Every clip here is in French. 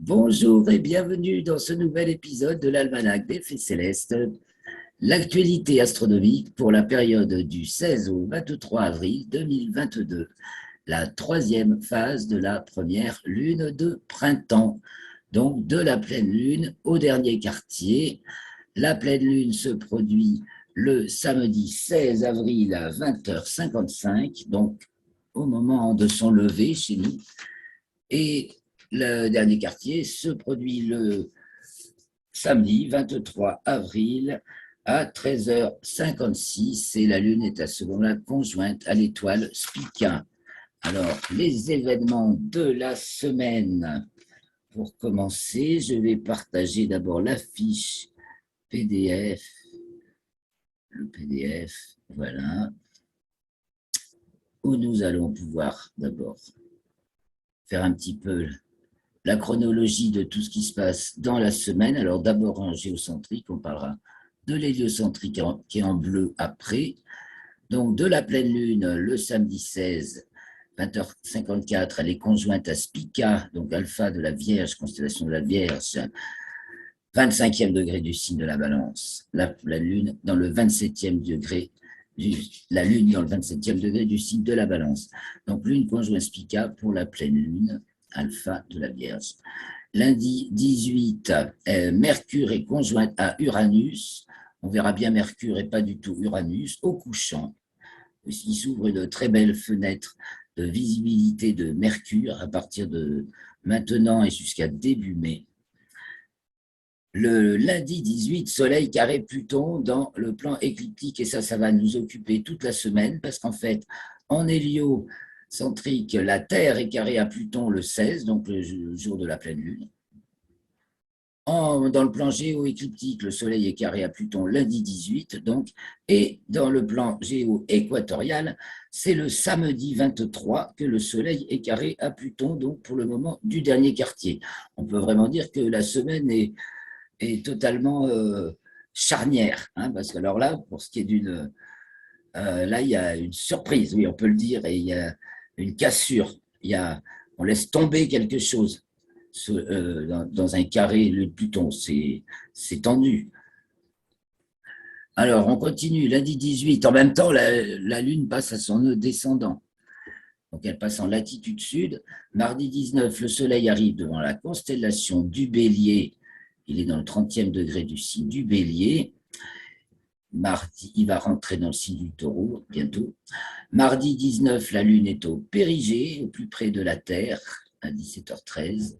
Bonjour et bienvenue dans ce nouvel épisode de l'Almanach des Faits Célestes, l'actualité astronomique pour la période du 16 au 23 avril 2022, la troisième phase de la première lune de printemps, donc de la pleine lune au dernier quartier. La pleine lune se produit le samedi 16 avril à 20h55, donc au moment de son lever chez nous, et le dernier quartier se produit le samedi 23 avril à 13h56 et la Lune est à ce moment-là conjointe à l'étoile Spica. Alors, les événements de la semaine. Pour commencer, je vais partager d'abord la fiche PDF. Le PDF, voilà, où nous allons pouvoir d'abord faire un petit peu la chronologie de tout ce qui se passe dans la semaine. Alors d'abord en géocentrique, on parlera de l'héliocentrique qui est en bleu après. Donc de la pleine lune, le samedi 16, 20h54, elle est conjointe à Spica, donc alpha de la Vierge, constellation de la Vierge, 25e degré du signe de la Balance. La lune dans le 27e degré la Lune dans le 27e degré du signe de la Balance. Donc, Lune conjointe Spica pour la pleine Lune, alpha de la Vierge. Lundi 18, Mercure est conjoint à Uranus. On verra bien Mercure et pas du tout Uranus au couchant. Il s'ouvre une très belle fenêtre de visibilité de Mercure à partir de maintenant et jusqu'à début mai. Le lundi 18, Soleil carré Pluton dans le plan écliptique, et ça va nous occuper toute la semaine, parce qu'en fait, en héliocentrique, la Terre est carrée à Pluton le 16, donc le jour de la pleine lune. Dans le plan géo-écliptique, le Soleil est carré à Pluton lundi 18, donc, et dans le plan géo-équatorial, c'est le samedi 23 que le Soleil est carré à Pluton, donc pour le moment du dernier quartier. On peut vraiment dire que la semaine est totalement charnière, hein, parce que alors là, pour ce qui est d'une... là, il y a une surprise, oui, on peut le dire, et il y a une cassure. On laisse tomber quelque chose dans un carré, le Pluton, c'est tendu. Alors, on continue, lundi 18, en même temps, la Lune passe à son nœud descendant. Donc, elle passe en latitude sud. Mardi 19, le Soleil arrive devant la constellation du Bélier. Il est dans le 30e degré du signe du Bélier. Mardi, il va rentrer dans le signe du Taureau bientôt. Mardi 19, la Lune est au Périgée, au plus près de la Terre, à 17h13.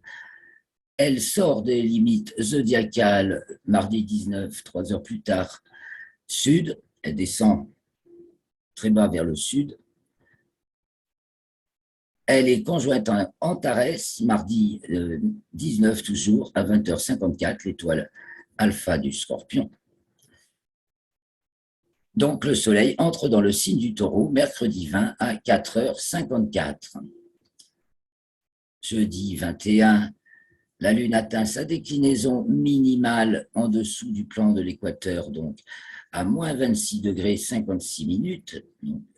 Elle sort des limites zodiacales mardi 19, 3 heures plus tard, sud. Elle descend très bas vers le sud. Elle est conjointe en Antares, mardi 19 toujours, à 20h54, l'étoile alpha du Scorpion. Donc le Soleil entre dans le signe du Taureau mercredi 20 à 4h54. Jeudi 21, la Lune atteint sa déclinaison minimale en dessous du plan de l'équateur, donc à moins 26 degrés 56 minutes,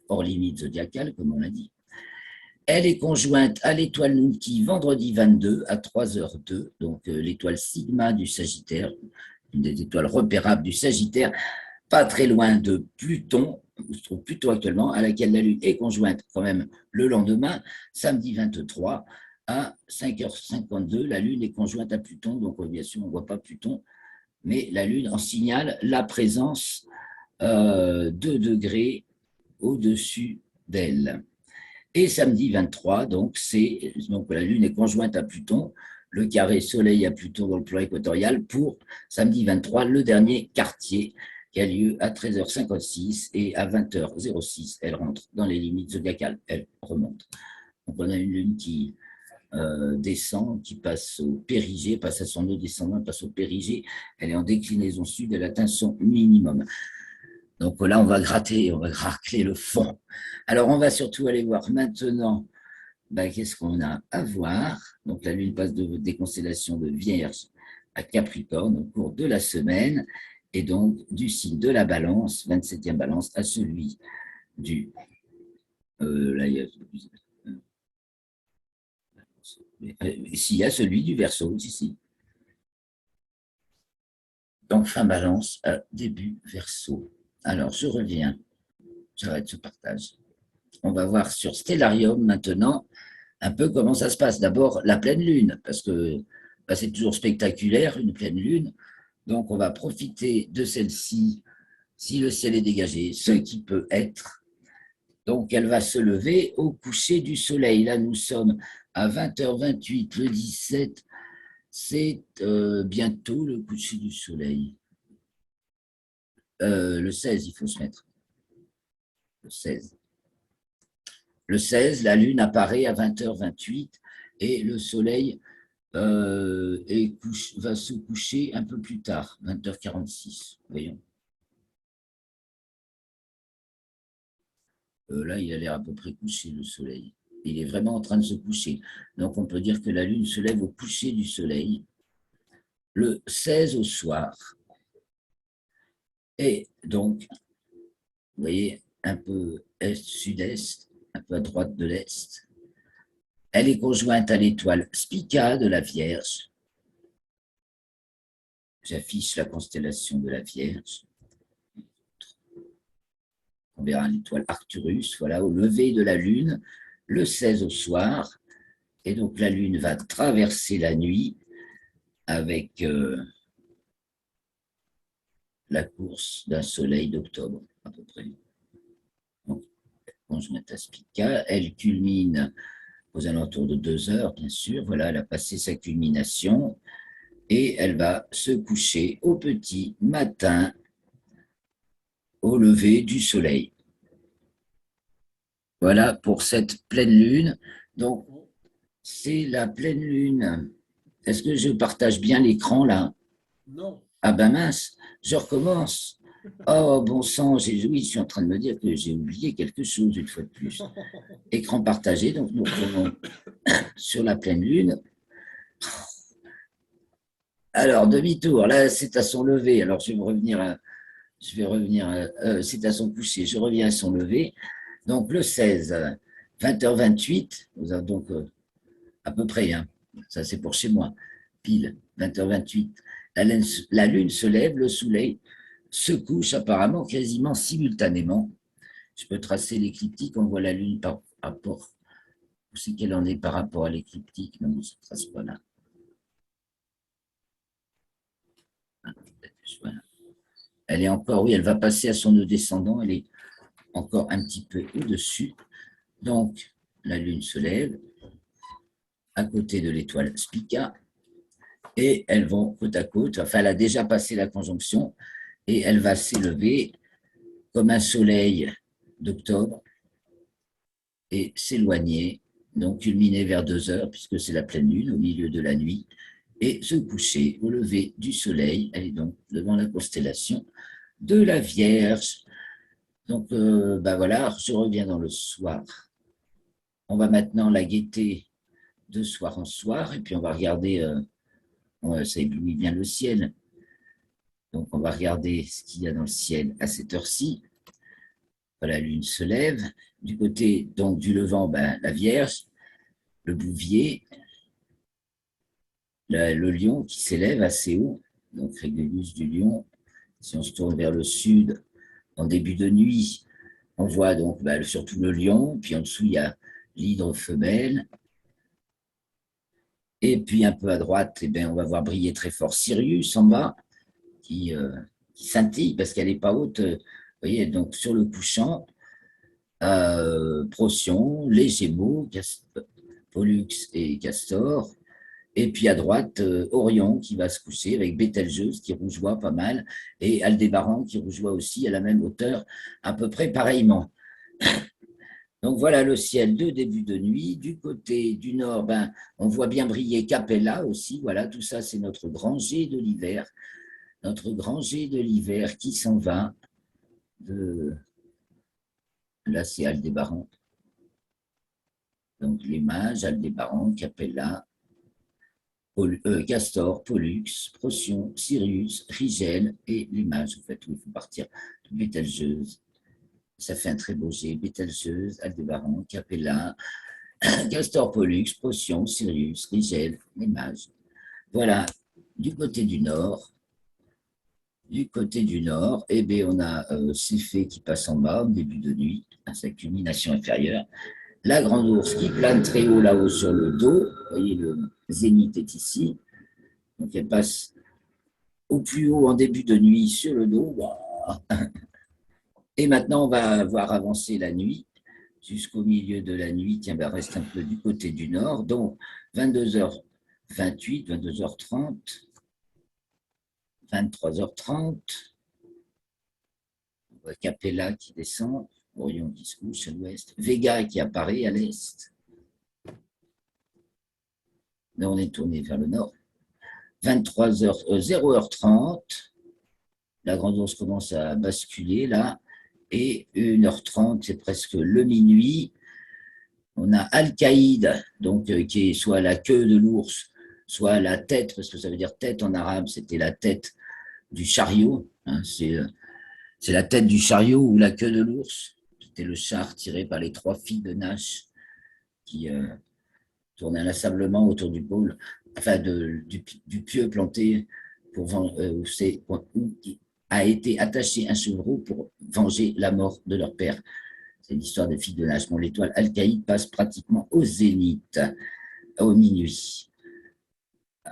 hors limite zodiacale, comme on l'a dit. Elle est conjointe à l'étoile Nunki vendredi 22 à 3h02, donc l'étoile Sigma du Sagittaire, une des étoiles repérables du Sagittaire, pas très loin de Pluton, où se trouve Pluton actuellement, à laquelle la Lune est conjointe quand même le lendemain, samedi 23 à 5h52. La Lune est conjointe à Pluton, donc bien sûr on ne voit pas Pluton, mais la Lune en signale la présence 2 degrés au-dessus d'elle. Et samedi 23, donc la Lune est conjointe à Pluton, le carré Soleil à Pluton dans le plan équatorial pour samedi 23, le dernier quartier qui a lieu à 13h56 et à 20h06, elle rentre dans les limites zodiacales, elle remonte. Donc on a une Lune qui descend, qui passe au périgée, passe à son nœud descendant, passe au périgée, elle est en déclinaison sud, elle atteint son minimum. Donc là, on va racler le fond. Alors, on va surtout aller voir maintenant qu'est-ce qu'on a à voir. Donc, la Lune passe des constellations de Vierge à Capricorne au cours de la semaine, et donc du signe de la Balance, 27e Balance, à celui du... là, il y a S'il y a celui du Verseau, ici. Donc, fin balance, début Verseau. Alors, je reviens. J'arrête ce partage. On va voir sur Stellarium maintenant un peu comment ça se passe. D'abord, la pleine lune, parce que bah, c'est toujours spectaculaire, une pleine lune. Donc, on va profiter de celle-ci si le ciel est dégagé, ce qui peut être. Donc, elle va se lever au coucher du soleil. Là, nous sommes à 20h28, le 17. C'est bientôt le coucher du soleil. Le 16, il faut se mettre. Le 16. Le 16, la lune apparaît à 20h28 et le soleil va se coucher un peu plus tard, 20h46. Voyons. Là, il a l'air à peu près couché, le soleil. Il est vraiment en train de se coucher. Donc, on peut dire que la lune se lève au coucher du soleil, le 16 au soir. Et donc, vous voyez, un peu est-sud-est, un peu à droite de l'est. Elle est conjointe à l'étoile Spica de la Vierge. J'affiche la constellation de la Vierge. On verra l'étoile Arcturus, voilà, au lever de la Lune, le 16 au soir. Et donc la Lune va traverser la nuit avec la course d'un soleil d'octobre, à peu près. Donc, conjointe à Spica, elle culmine aux alentours de 2 heures, bien sûr. Voilà, elle a passé sa culmination et elle va se coucher au petit matin au lever du soleil. Voilà pour cette pleine lune. Donc, c'est la pleine lune. Est-ce que je partage bien l'écran là? Non. Ah ben mince, je recommence. Oh bon sang, oui, je suis en train de me dire que j'ai oublié quelque chose une fois de plus. Écran partagé, donc nous revenons sur la pleine lune. Alors, demi-tour, là c'est à son lever. Alors je vais revenir, c'est à son coucher, je reviens à son lever. Donc le 16, 20h28, vous avez donc à peu près, hein, ça c'est pour chez moi, pile, 20h28, la lune se lève, le soleil se couche apparemment quasiment simultanément. Je peux tracer l'écliptique, on voit la lune par rapport, où c'est qu'elle en est par rapport à l'écliptique, non, ça ne trace pas là. Voilà. Elle est encore, oui, elle va passer à son nœud descendant, elle est encore un petit peu au-dessus. Donc, la lune se lève à côté de l'étoile Spica et elles vont côte à côte. Enfin, elle a déjà passé la conjonction et elle va s'élever comme un soleil d'octobre et s'éloigner, donc culminer vers 2 heures, puisque c'est la pleine lune au milieu de la nuit, et se coucher au lever du soleil. Elle est donc devant la constellation de la Vierge. Donc, ben voilà, je reviens dans le soir. On va maintenant la guetter de soir en soir, et puis on va regarder, ça éblouit bien le ciel. Donc, on va regarder ce qu'il y a dans le ciel à cette heure-ci. La lune se lève. Du côté donc du levant, ben, la Vierge, le Bouvier, le Lion qui s'élève assez haut, donc Régulus du Lion. Si on se tourne vers le sud, en début de nuit, on voit donc ben, surtout le Lion, puis en dessous il y a l'hydre femelle. Et puis un peu à droite, eh bien, on va voir briller très fort Sirius en bas, qui scintille parce qu'elle n'est pas haute. Vous voyez, donc sur le couchant, Procyon, les Gémeaux, Pollux et Castor. Et puis à droite, Orion qui va se coucher avec Bételgeuse qui rougeoie pas mal et Aldébaran qui rougeoie aussi à la même hauteur, à peu près pareillement. Donc voilà le ciel de début de nuit. Du côté du nord, ben, on voit bien briller Capella aussi. Voilà, tout ça, c'est notre grand jet de l'hiver. Notre grand jet de l'hiver qui s'en va de. Là, c'est Aldébaran. Donc les mages, Aldébaran, Capella, Castor, Pollux, Procyon, Sirius, Rigel et les mages. En fait, où il faut partir de Bételgeuse. Ça fait un très beau jet. Bételgeuse, Aldébaran, Capella, Castor Pollux, Procyon, Sirius, Rigel, les mages. Voilà, du côté du nord. Du côté du nord, eh bien, on a Céphée qui passe en bas, au début de nuit, à sa culmination inférieure. La grande ours qui plane très haut là-haut sur le dos. Vous voyez, le zénith est ici. Donc, elle passe au plus haut en début de nuit sur le dos. Et maintenant, on va voir avancer la nuit jusqu'au milieu de la nuit. Tiens, ben, reste un peu du côté du nord. Donc, 22h28, 22h30, 23h30. On voit Capella qui descend, Orion qui se couche à l'ouest, Vega qui apparaît à l'est. Là, on est tourné vers le nord. 0h30, la grande ours commence à basculer là, et 1h30, c'est presque le minuit. On a Al-Qaïd, donc qui est soit la queue de l'ours, soit la tête, parce que ça veut dire tête en arabe, c'était la tête du chariot. Hein, c'est la tête du chariot ou la queue de l'ours. C'était le char tiré par les 3 filles de Nash qui tournaient inlassablement autour du pôle, enfin du pieu planté où a été attaché un chevreau pour venger la mort de leur père. C'est l'histoire des filles de Nash. Bon, l'étoile Al-Qaïd passe pratiquement au zénith, au minuit.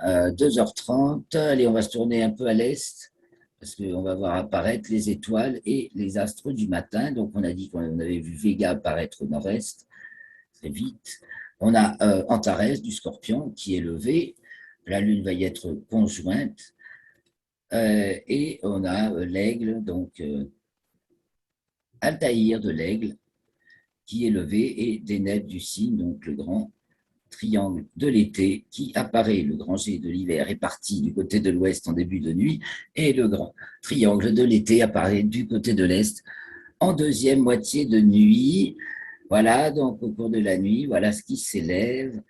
2h30, allez, on va se tourner un peu à l'est, parce qu'on va voir apparaître les étoiles et les astres du matin. Donc, on a dit qu'on avait vu Vega apparaître au nord-est, très vite. On a Antares du Scorpion qui est levé. La Lune va y être conjointe. Et on a l'aigle, donc Altaïr de l'aigle, qui est levé, et Deneb du cygne, donc le grand triangle de l'été qui apparaît. Le grand G de l'hiver est parti du côté de l'ouest en début de nuit, et le grand triangle de l'été apparaît du côté de l'est en deuxième moitié de nuit. Voilà, donc au cours de la nuit, voilà ce qui s'élève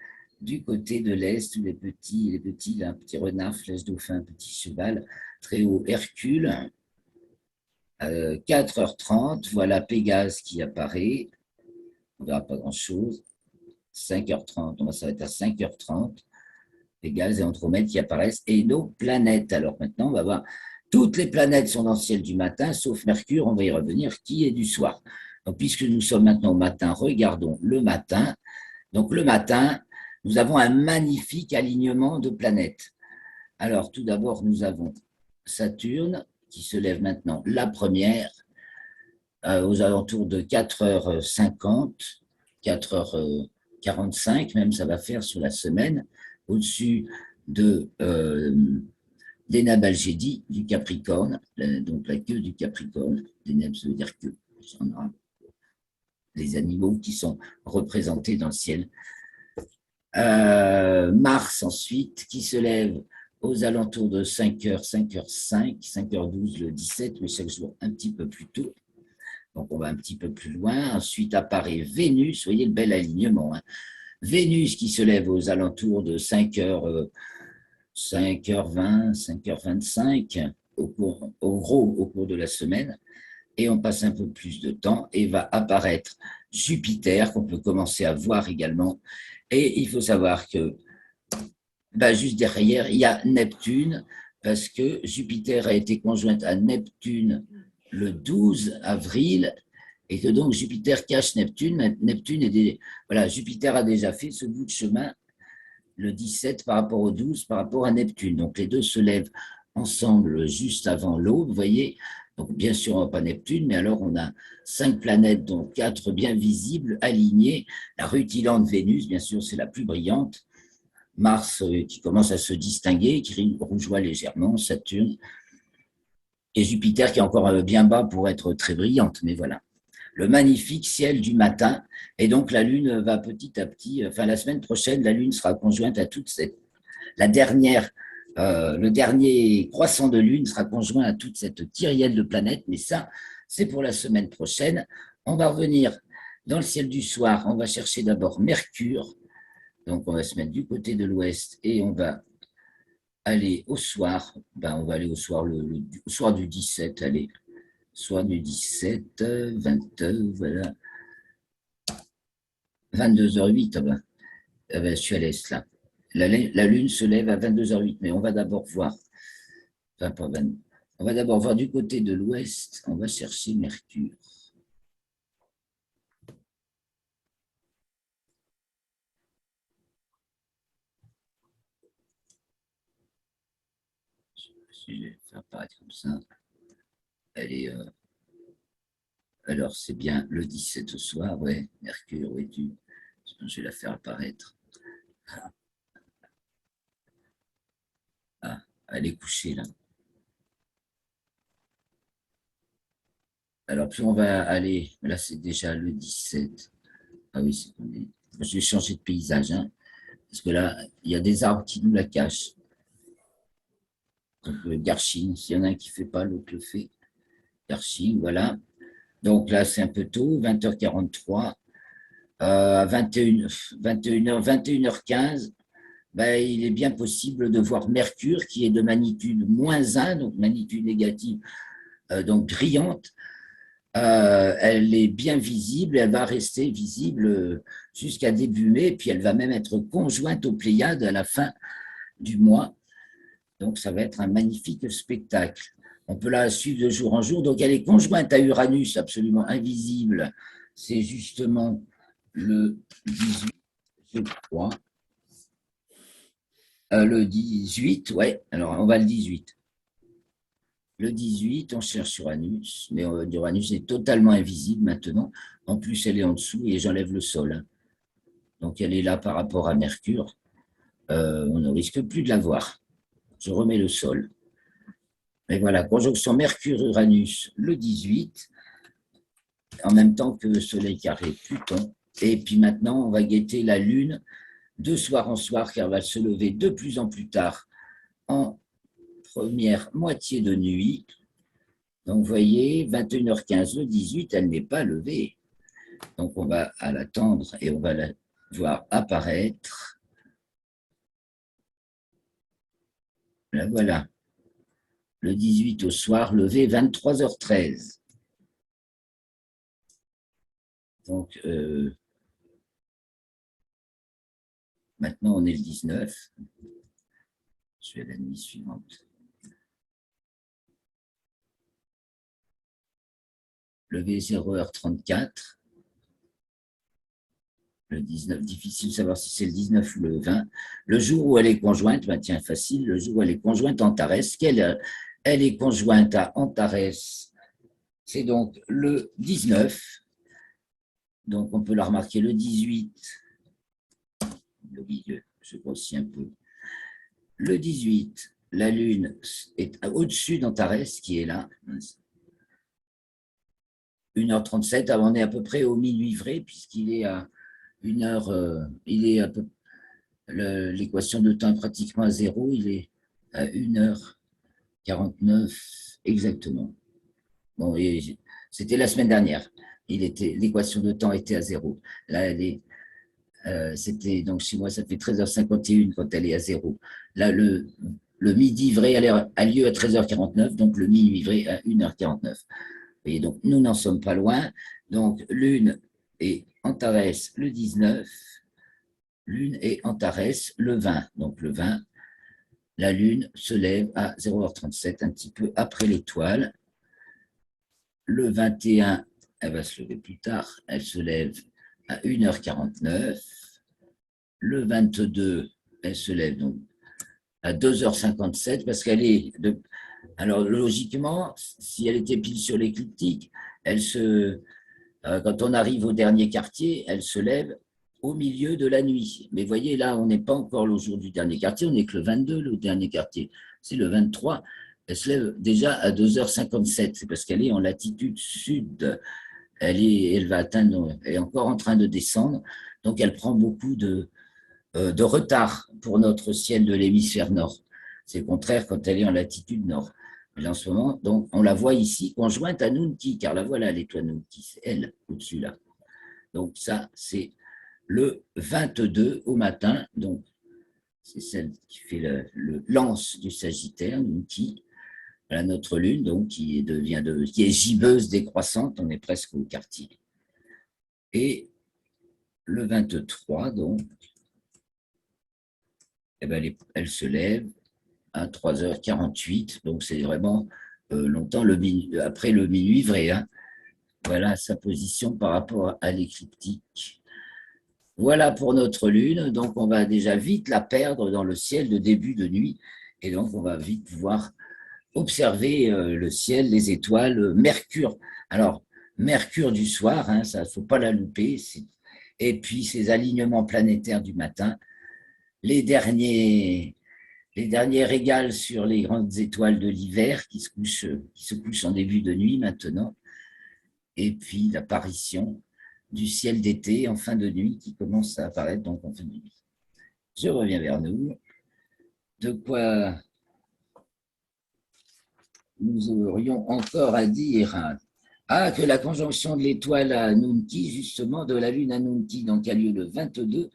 du côté de l'est, les petits, là, petit renard, flèche dauphin, petit cheval, très haut Hercule. 4h30, voilà Pégase qui apparaît. On ne verra pas grand-chose. 5h30, on va s'arrêter à 5h30. Pégase et Andromède qui apparaissent, et nos planètes. Alors maintenant, on va voir, toutes les planètes sont dans le ciel du matin, sauf Mercure, on va y revenir, qui est du soir. Donc, puisque nous sommes maintenant au matin, regardons le matin. Donc, le matin, nous avons un magnifique alignement de planètes. Alors, tout d'abord, nous avons Saturne, qui se lève maintenant la première, aux alentours de 4h50, 4h45, même ça va faire sur la semaine, au-dessus de Deneb Algédi du Capricorne, donc la queue du Capricorne. Deneb, ça veut dire queue. Les animaux qui sont représentés dans le ciel. Mars ensuite, qui se lève aux alentours de 5h, 5h05, 5h12 le 17, mais chaque jour un petit peu plus tôt. Donc on va un petit peu plus loin. Ensuite apparaît Vénus, vous voyez le bel alignement. Hein. Vénus qui se lève aux alentours de 5h, 5h20, 5h25, au cours de la semaine. Et on passe un peu plus de temps et va apparaître Jupiter, qu'on peut commencer à voir également. Et il faut savoir que juste derrière, il y a Neptune, parce que Jupiter a été conjointe à Neptune le 12 avril, et que donc Jupiter cache Neptune. Voilà, Jupiter a déjà fait ce bout de chemin, le 17 par rapport au 12, par rapport à Neptune. Donc les deux se lèvent ensemble juste avant l'aube, vous voyez. Donc bien sûr, on n'a pas Neptune, mais alors on a 5 planètes, dont 4 bien visibles, alignées. La rutilante Vénus, bien sûr, c'est la plus brillante. Mars qui commence à se distinguer, qui rougeoie légèrement, Saturne, et Jupiter qui est encore bien bas pour être très brillante, mais voilà. Le magnifique ciel du matin, et donc la Lune va petit à petit, enfin la semaine prochaine, la Lune sera conjointe à le dernier croissant de Lune sera conjoint à toute cette kyrielle de planètes, mais ça, c'est pour la semaine prochaine. On va revenir dans le ciel du soir, on va chercher d'abord Mercure, donc on va se mettre du côté de l'ouest et on va aller au soir. On va aller au soir, le soir du 17, allez, soir du 17, 20, voilà. 22h08, je suis à l'est là. La Lune se lève à 22h08, mais on va d'abord voir. Enfin, pas 20, on va d'abord voir du côté de l'ouest, on va chercher Mercure. Je vais faire apparaître comme ça. Elle est, alors, c'est bien le 17 au soir, ouais. Mercure, oui, je vais la faire apparaître. Ah, elle est couchée là. Alors, plus on va aller, là c'est déjà le 17. Ah oui, c'est qu'on est. Je vais changer de paysage, hein, parce que là, il y a des arbres qui nous la cachent. Donc, Garching, s'il y en a un qui ne fait pas, l'autre le fait. Garching, voilà. Donc là, c'est un peu tôt, 20h43. À 21h15, ben, il est bien possible de voir Mercure, qui est de magnitude -1, donc magnitude négative, donc brillante. Elle est bien visible, elle va rester visible jusqu'à début mai, puis elle va même être conjointe aux Pléiades à la fin du mois. Donc, ça va être un magnifique spectacle. On peut la suivre de jour en jour. Donc, elle est conjointe à Uranus, absolument invisible. C'est justement le 18, je crois. Le 18, ouais. Alors, on va le 18. Le 18, on cherche Uranus, mais Uranus est totalement invisible maintenant. En plus, elle est en dessous et j'enlève le sol. Donc, elle est là par rapport à Mercure. On ne risque plus de la voir. Je remets le sol. Et voilà, conjonction Mercure-Uranus le 18, en même temps que Soleil carré Pluton. Et puis maintenant, on va guetter la Lune de soir en soir, car elle va se lever de plus en plus tard en première moitié de nuit. Donc, vous voyez, 21h15, le 18, elle n'est pas levée. Donc, on va l'attendre et on va la voir apparaître. Là, voilà. Le 18 au soir, levé 23h13. Donc, maintenant, on est le 19. Je vais à la nuit suivante. Levé 0h34. Le 19, difficile de savoir si c'est le 19 ou le 20. Le jour où elle est conjointe, ben tiens, facile, le jour où elle est conjointe à Antares, elle est conjointe à Antares, c'est donc le 19. Donc, on peut la remarquer le 18, le milieu, je grossis un peu. Le 18, la Lune est au-dessus d'Antares, qui est là. 1h37, on est à peu près au minuit vrai, puisqu'il est à 1h, il est à peu l'équation de temps est pratiquement à zéro, il est à 1h49 exactement. Bon, c'était la semaine dernière. L'équation de temps était à zéro. Là, c'était, donc chez moi, ça fait 13h51 quand elle est à zéro. Là, le midi vrai a lieu à 13h49, donc le minuit vrai à 1h49. Et donc, nous n'en sommes pas loin. Donc, Lune et Antares le 19, Lune et Antares le 20. Donc, le 20, la Lune se lève à 0h37, un petit peu après l'étoile. Le 21, elle va se lever plus tard, elle se lève à 1h49. Le 22, elle se lève donc à 2h57 parce qu'elle est. Alors, logiquement, si elle était pile sur l'écliptique, quand on arrive au dernier quartier, elle se lève au milieu de la nuit. Mais voyez, là, on n'est pas encore le jour du dernier quartier, on n'est que le 22, le dernier quartier. C'est le 23. Elle se lève déjà à 2h57. C'est parce qu'elle est en latitude sud. Elle va atteindre, elle est encore en train de descendre. Donc, elle prend beaucoup de retard pour notre ciel de l'hémisphère nord. C'est le contraire quand elle est en latitude nord. Mais en ce moment, donc, on la voit ici conjointe à Nunti, car la voilà, l'étoile Nunti, c'est elle, au-dessus là. Donc ça, c'est le 22 au matin, donc c'est celle qui fait le lance du Sagittaire, Nunti, voilà notre lune, donc qui est gibbeuse décroissante, on est presque au quartier. Et le 23, donc, eh ben, elle se lève à 3h48, donc c'est vraiment longtemps après le minuit vrai. Hein. Voilà sa position par rapport à l'écliptique. Voilà pour notre Lune, donc on va déjà vite la perdre dans le ciel de début de nuit, et donc on va vite pouvoir observer le ciel, les étoiles, Mercure. Alors, Mercure du soir, hein, ça ne faut pas la louper, et puis ces alignements planétaires du matin, les derniers, les derniers régals sur les grandes étoiles de l'hiver qui se couchent en début de nuit maintenant, et puis l'apparition du ciel d'été en fin de nuit qui commence à apparaître donc en fin de nuit. Je reviens vers nous. De quoi nous aurions encore à dire? Ah, que la conjonction de l'étoile à Nunki, justement, de la lune à Nunki, donc a lieu le 22.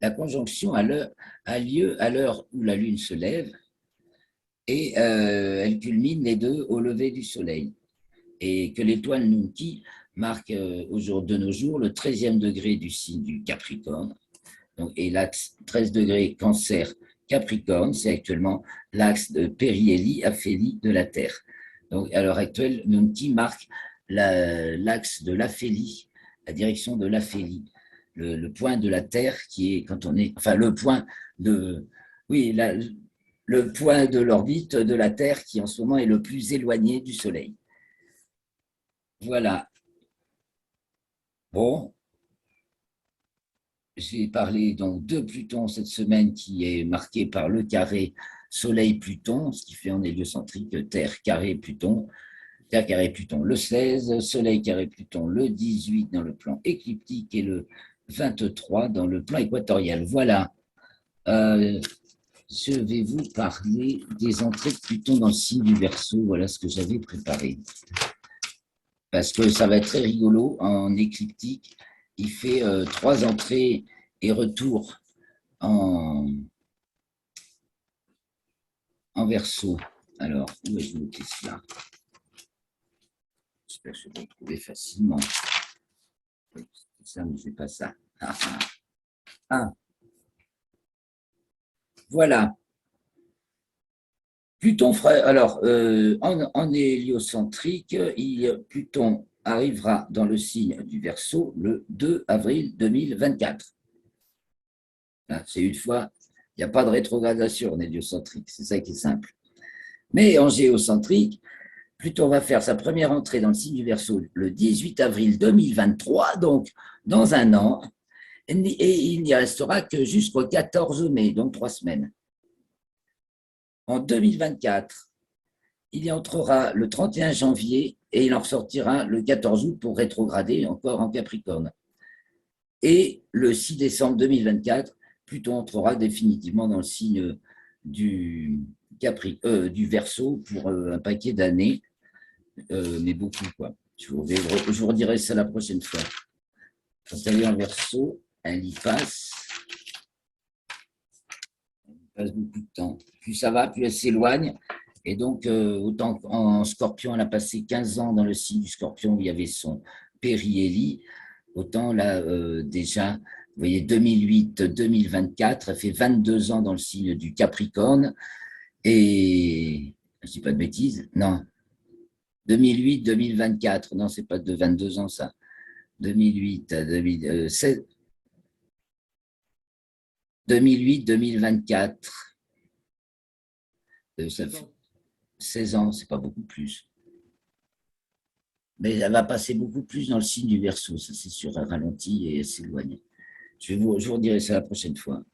La conjonction a lieu à l'heure où la lune se lève et elle culmine les deux au lever du soleil. Et que l'étoile Nunki marque au jour de nos jours le 13e degré du signe du Capricorne. Donc, et l'axe 13 degrés Cancer Capricorne, c'est actuellement l'axe de Périhélie-Aphélie de la Terre. Donc, à l'heure actuelle, Nunki marque l'axe de l'aphélie, la direction de l'aphélie, le point de la Terre qui est quand on est, enfin le point de, oui, le point de l'orbite de la Terre qui en ce moment est le plus éloigné du Soleil. Voilà. Bon, j'ai parlé donc de Pluton cette semaine qui est marqué par le carré Soleil-Pluton, ce qui fait en héliocentrique Terre carré Pluton, Terre carré Pluton le 16, Soleil carré Pluton le 18 dans le plan écliptique et le 23 dans le plan équatorial. Voilà. Je vais vous parler des entrées de Pluton dans le signe du Verseau. Voilà ce que j'avais préparé. Parce que ça va être très rigolo en écliptique. Il fait 3 entrées et retours en Verseau. Alors, où ai-je noté cela? J'espère que je vais le trouver facilement. Oui, c'est ça, mais ce n'est pas ça. Ah, voilà. Pluton fera. Alors, en héliocentrique, Pluton arrivera dans le signe du Verseau le 2 avril 2024. C'est une fois, il n'y a pas de rétrogradation en héliocentrique, c'est ça qui est simple. Mais en géocentrique, Pluton va faire sa première entrée dans le signe du Verseau le 18 avril 2023, donc dans un an, et il n'y restera que jusqu'au 14 mai, donc 3 semaines. En 2024, il y entrera le 31 janvier et il en ressortira le 14 août pour rétrograder encore en Capricorne. Et le 6 décembre 2024, Pluton entrera définitivement dans le signe du Verseau pour un paquet d'années, mais beaucoup, quoi. Je vous redirai ça la prochaine fois. Quand elle est en Verseau, elle y passe beaucoup de temps. Plus ça va, plus elle s'éloigne. Et donc, autant en Scorpion, elle a passé 15 ans dans le signe du Scorpion où il y avait son périhélie, autant là, déjà, vous voyez, 2008-2024, elle fait 22 ans dans le signe du Capricorne. Et, je ne dis pas de bêtises, non, 2008-2024, non, c'est pas de 22 ans ça. 2008 à 2016, 2008-2024, ça fait 16 ans, c'est pas beaucoup plus. Mais elle va passer beaucoup plus dans le signe du Verseau, ça c'est sûr, elle ralentit et elle s'éloigne. Je vous redirai ça la prochaine fois.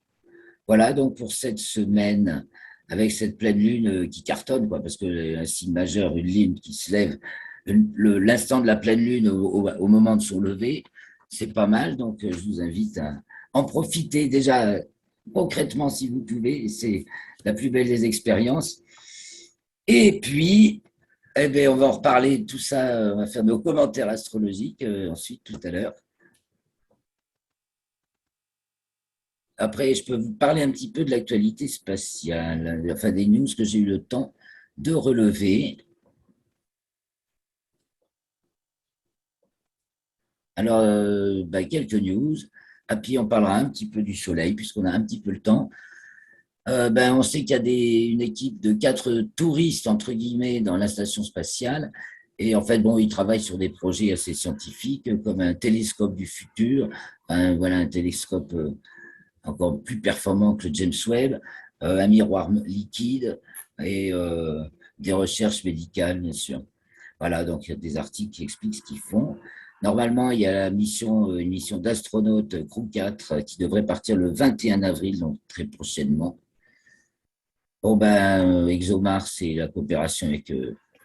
Voilà donc pour cette semaine, avec cette pleine lune qui cartonne, quoi, parce que un signe majeur, une lune qui se lève, l'instant de la pleine lune au moment de son lever, c'est pas mal, donc je vous invite à en profiter déjà concrètement si vous pouvez, c'est la plus belle des expériences. Et puis, eh bien, on va en reparler de tout ça, on va faire nos commentaires astrologiques ensuite tout à l'heure. Après, je peux vous parler un petit peu de l'actualité spatiale, enfin des news que j'ai eu le temps de relever. Alors, quelques news. Et puis, on parlera un petit peu du Soleil, puisqu'on a un petit peu le temps. On sait qu'il y a une équipe de 4 touristes, entre guillemets, dans la station spatiale. Et en fait, bon, ils travaillent sur des projets assez scientifiques, comme un télescope du futur, voilà, un télescope encore plus performant que le James Webb, un miroir liquide et des recherches médicales, bien sûr. Voilà, donc il y a des articles qui expliquent ce qu'ils font. Normalement, il y a une mission d'astronaute Crew 4 qui devrait partir le 21 avril, donc très prochainement. Bon, ExoMars et la coopération avec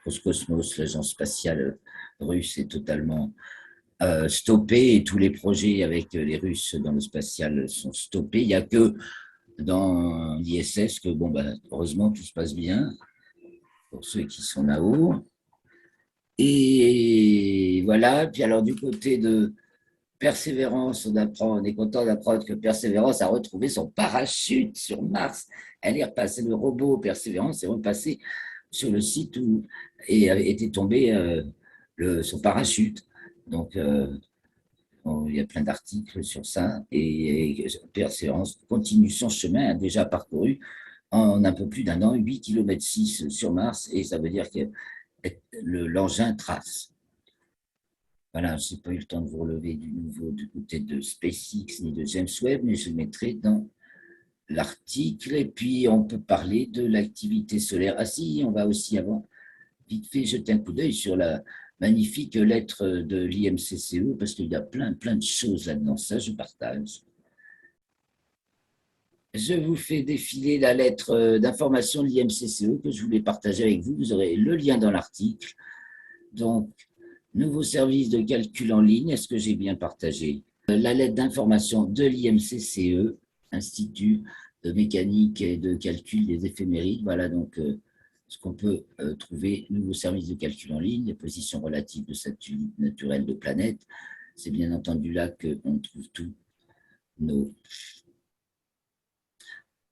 Roscosmos, l'agence spatiale russe, est totalement stoppée et tous les projets avec les Russes dans le spatial sont stoppés. Il n'y a que dans l'ISS que, bon, heureusement, tout se passe bien pour ceux qui sont là-haut. Et voilà, puis alors du côté de Persévérance, on est content d'apprendre que Persévérance a retrouvé son parachute sur Mars. Elle est repassée, le robot Persévérance est repassé sur le site où était tombé son parachute. Donc, il y a plein d'articles sur ça. Et Persévérance continue son chemin, a déjà parcouru en un peu plus d'un an, 8,6 km sur Mars, et ça veut dire que l'engin trace. Voilà, je n'ai pas eu le temps de vous relever du nouveau du côté de SpaceX ni de James Webb, mais je le mettrai dans l'article. Et puis, on peut parler de l'activité solaire. Ah si, on va aussi avant, vite fait, jeter un coup d'œil sur la magnifique lettre de l'IMCCE, parce qu'il y a plein de choses là-dedans. Ça, je partage. Je vous fais défiler la lettre d'information de l'IMCCE que je voulais partager avec vous. Vous aurez le lien dans l'article. Donc, nouveau service de calcul en ligne, est-ce que j'ai bien partagé? La lettre d'information de l'IMCCE, Institut de mécanique et de calcul des éphémérides. Voilà donc ce qu'on peut trouver, nouveau service de calcul en ligne, les positions relatives de satellites naturels de planètes. C'est bien entendu là qu'on trouve tous nos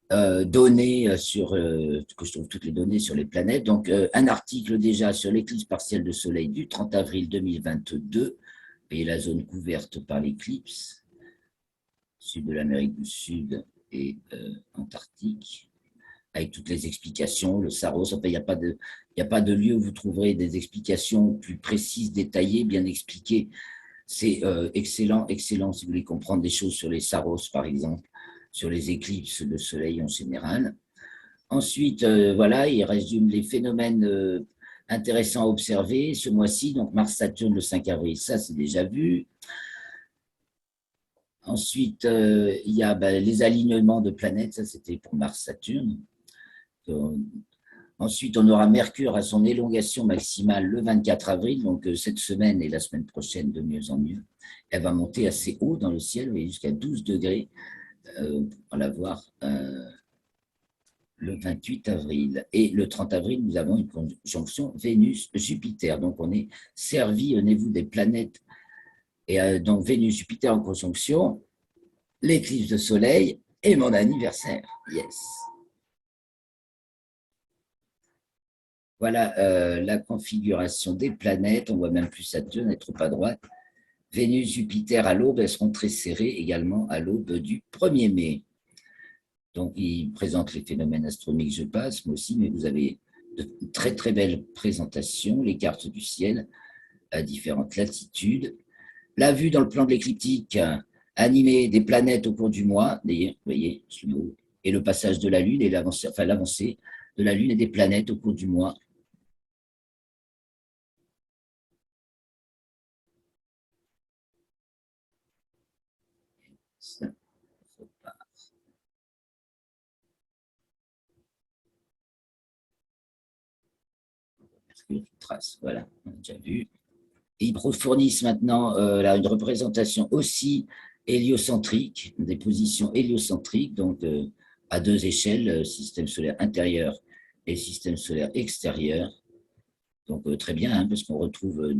données que je trouve toutes les données sur les planètes. Donc, un article déjà sur l'éclipse partielle de soleil du 30 avril 2022 et la zone couverte par l'éclipse, sud de l'Amérique du Sud et Antarctique, avec toutes les explications, le Saros. Enfin, il n'y a pas de lieu où vous trouverez des explications plus précises, détaillées, bien expliquées. C'est excellent si vous voulez comprendre des choses sur les Saros, par exemple, sur les éclipses de soleil en général. Ensuite, voilà, il résume les phénomènes intéressants à observer ce mois-ci, donc Mars-Saturne le 5 avril, ça c'est déjà vu. Ensuite, il y a les alignements de planètes, ça c'était pour Mars-Saturne. Ensuite, on aura Mercure à son élongation maximale le 24 avril, donc cette semaine et la semaine prochaine de mieux en mieux. Elle va monter assez haut dans le ciel, jusqu'à 12 degrés. On va la voir le 28 avril. Et le 30 avril, nous avons une conjonction Vénus-Jupiter. Donc, on est servi au niveau des planètes. Et donc, Vénus-Jupiter en conjonction, l'éclipse de soleil et mon anniversaire. Yes. Voilà la configuration des planètes. On voit même plus Saturne, elle est trop à droite. Vénus, Jupiter à l'aube, elles seront très serrées également à l'aube du 1er mai. Donc, il présente les phénomènes astronomiques, je passe, moi aussi, mais vous avez de très belles présentations, les cartes du ciel à différentes latitudes. La vue dans le plan de l'écliptique animée des planètes au cours du mois, vous voyez, et le passage de la Lune et l'avancée de la Lune et des planètes au cours du mois. Ça, trace, voilà, on a déjà vu. Ils fournissent maintenant une représentation aussi héliocentrique, des positions héliocentriques, donc à 2 échelles, système solaire intérieur et système solaire extérieur. Donc très bien, hein, parce qu'on retrouve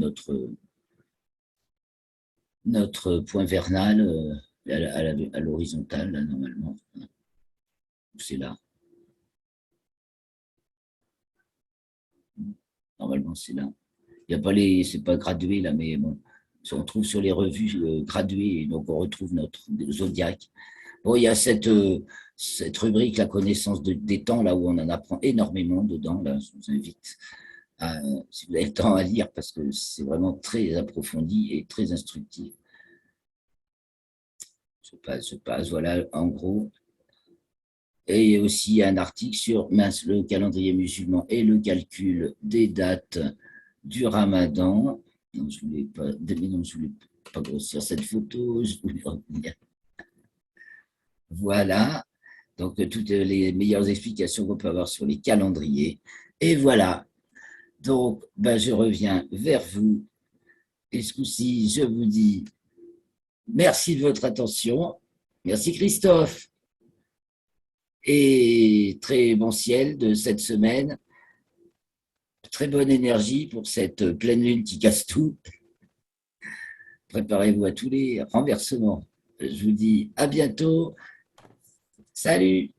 notre point vernal à l'horizontale, normalement. C'est là. Normalement, c'est là. Il y a pas c'est pas gradué là, mais bon, On trouve sur les revues graduées, donc on retrouve notre zodiaque. Bon, il y a cette rubrique, la connaissance des temps, là où on en apprend énormément dedans. Là, je vous invite, si vous avez le temps, à lire, parce que c'est vraiment très approfondi et très instructif. Je passe, voilà, en gros. Et aussi un article sur le calendrier musulman et le calcul des dates du Ramadan. Non, je ne voulais pas, non, je voulais pas grossir cette photo. Je voulais revenir. Voilà. Donc, toutes les meilleures explications qu'on peut avoir sur les calendriers. Et voilà. Donc, ben, je reviens vers vous. Et ce coup-ci, je vous dis merci de votre attention. Merci Christophe. Et très bon ciel de cette semaine. Très bonne énergie pour cette pleine lune qui casse tout. Préparez-vous à tous les renversements. Je vous dis à bientôt. Salut!